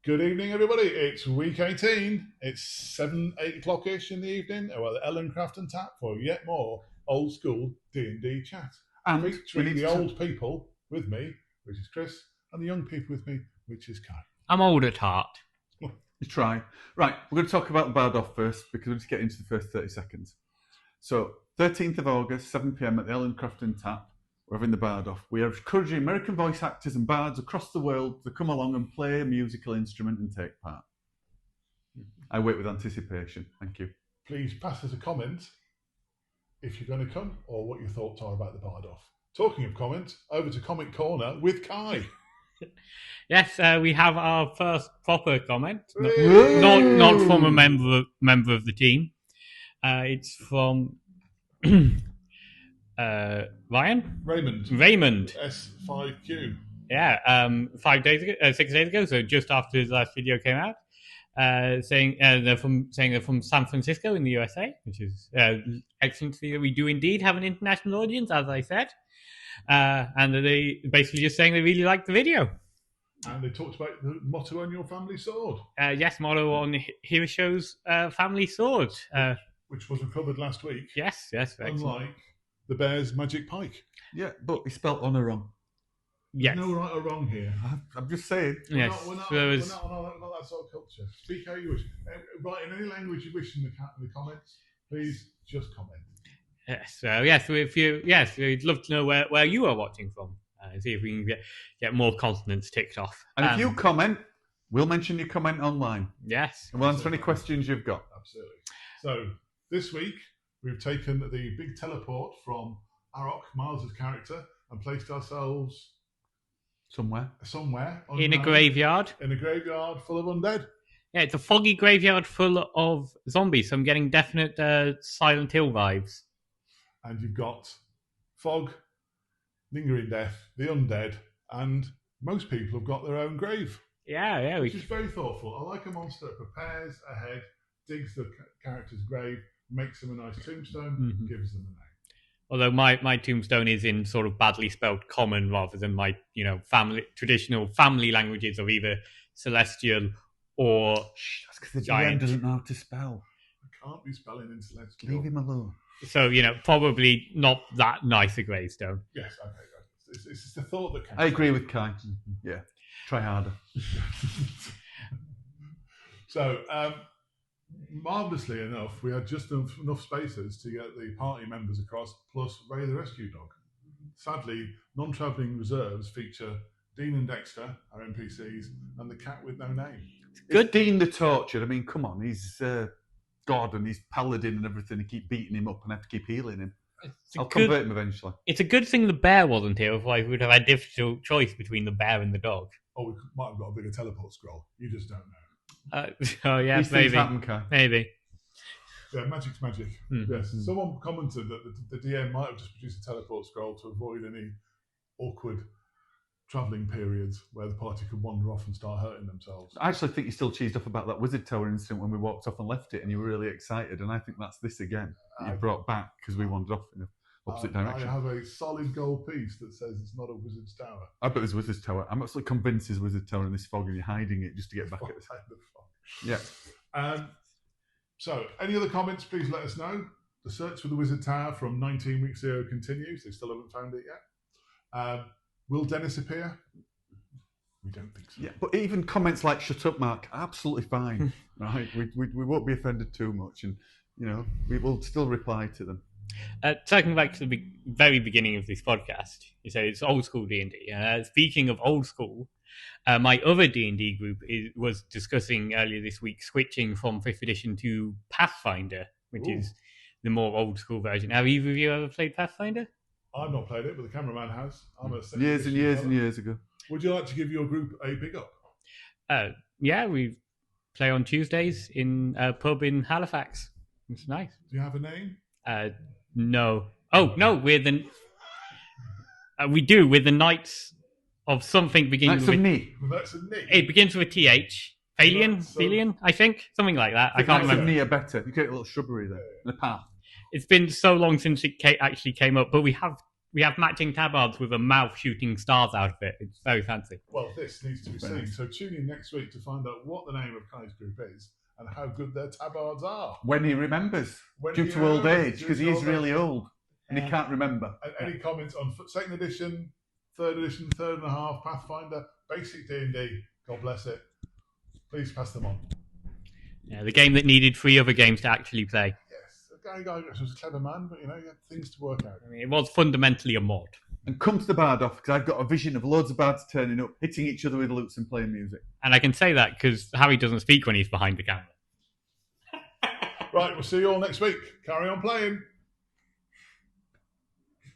Good evening, everybody. It's week 18. It's 8 o'clock-ish in the evening. Well, the Elland Craft and Tap for yet more old school D&D chat. And featuring the old people with me, which is Chris, and the young people with me, which is Kai. I'm old at heart. You try. Right, we're going to talk about the Bard Off first because we'll just get into the first 30 seconds. So, 13th of August, 7 p.m. at the Elland Craft and Tap. We're having the Bard Off. We are encouraging American voice actors and bards across the world to come along and play a musical instrument and take part. I wait with anticipation. Thank you. Please pass us a comment if you're going to come or what your thoughts are about the Bard Off. Talking of comments, over to Comic Corner with Kai. Yes, we have our first proper comment. Not from a member of the team. It's from Raymond. S5Q. Yeah, 6 days ago, so just after his last video came out, saying they're from San Francisco in the USA, which is excellent to see that we do indeed have an international audience, as I said, and they basically just saying they really liked the video. And they talked about the motto on your family sword. Yes, motto on Hirosho's family sword. Which was recovered last week. Yes. Unlike the Bear's magic pike. Yeah, but he spelt honour wrong. Yes. There's no right or wrong here. I'm just saying. We're not that sort of culture. Speak how you wish. Write in any language you wish in the comments. Please just comment. Yes. We'd love to know where you are watching from. See if we can get more continents ticked off. And if you comment, we'll mention your comment online. Yes. And we'll answer any questions you've got. Absolutely. So, this week, we've taken the big teleport from Arok, Miles' character, and placed ourselves somewhere in a graveyard. In a graveyard full of undead. Yeah, it's a foggy graveyard full of zombies, so I'm getting definite Silent Hill vibes. And you've got fog, lingering death, the undead, and most people have got their own grave. Yeah. Which is very thoughtful. I like a monster that prepares ahead, digs the character's grave, makes them a nice tombstone, gives them a name. Although my tombstone is in sort of badly spelled common rather than my traditional family languages of either Celestial or that's because the Giant. GM doesn't know how to spell. I can't be spelling in Celestial. Leave him alone. So, probably not that nice a gravestone. Yes, okay, right. It's just a thought that counts. I agree with Kai. Yeah, try harder. So, marvellously enough, we had just enough spaces to get the party members across, plus Ray the rescue dog. Sadly, non-travelling reserves feature Dean and Dexter, our NPCs, and the cat with no name. Good Dean the Tortured. I mean, come on, he's God and he's paladin and everything. You keep beating him up and have to keep healing him. I'll convert him eventually. It's a good thing the bear wasn't here, otherwise we'd have had a difficult choice between the bear and the dog. Or we might have got a bigger teleport scroll. You just don't know. Yes, maybe. Happen, Kai. Maybe. Yeah, magic's magic. Mm-hmm. Yes. Someone commented that the DM might have just produced a teleport scroll to avoid any awkward travelling periods where the party could wander off and start hurting themselves. I actually think you're still cheesed off about that Wizard Tower incident when we walked off and left it and you were really excited, and I think that's this again that you brought back because we wandered off in the opposite direction. I have a solid gold piece that says it's not a Wizard's Tower. I bet there's Wizard's Tower. I'm absolutely convinced there's Wizard Tower in this fog and you're hiding it just to get back at the fog. Yeah. So, any other comments, please let us know. The search for the Wizard Tower from 19 weeks ago continues. They still haven't found it yet. Will Dennis appear? We don't think so. Yeah, but even comments like "Shut up, Mark," absolutely fine. Right? We won't be offended too much, and we will still reply to them. Talking back to the very beginning of this podcast, you say it's old school D&D. Speaking of old school, my other D&D group was discussing earlier this week switching from 5th edition to Pathfinder, which is the more old school version. Have either of you ever played Pathfinder? I've not played it, but the cameraman has. I'm a years and years ago. Would you like to give your group a big up? Yeah, we play on Tuesdays in a pub in Halifax. It's nice. Do you have a name? No. Oh, no, we're the... we do. We're the Knights of something beginning with... Knights of Knee. It begins with a TH. Phalian, I think. Something like that. I can't remember. Knee are better. You get a little shrubbery there. And a path. It's been so long since it actually came up, but we have We have matching tabards with a mouth shooting stars out of it. It's very fancy. Well, this needs to be seen. So tune in next week to find out what the name of Kai's group is and how good their tabards are. When he remembers, due to old age, because he is really old and he can't remember. And any comments on second edition, third edition, 3.5, Pathfinder, basic D&D, God bless it. Please pass them on. Yeah, the game that needed 3 other games to actually play. Gary Gygax was a clever man, but he had things to work out. I mean, it was fundamentally a mod. And come to the bard off, because I've got a vision of loads of bards turning up, hitting each other with lutes and playing music. And I can say that because Harry doesn't speak when he's behind the camera. Right, we'll see you all next week. Carry on playing.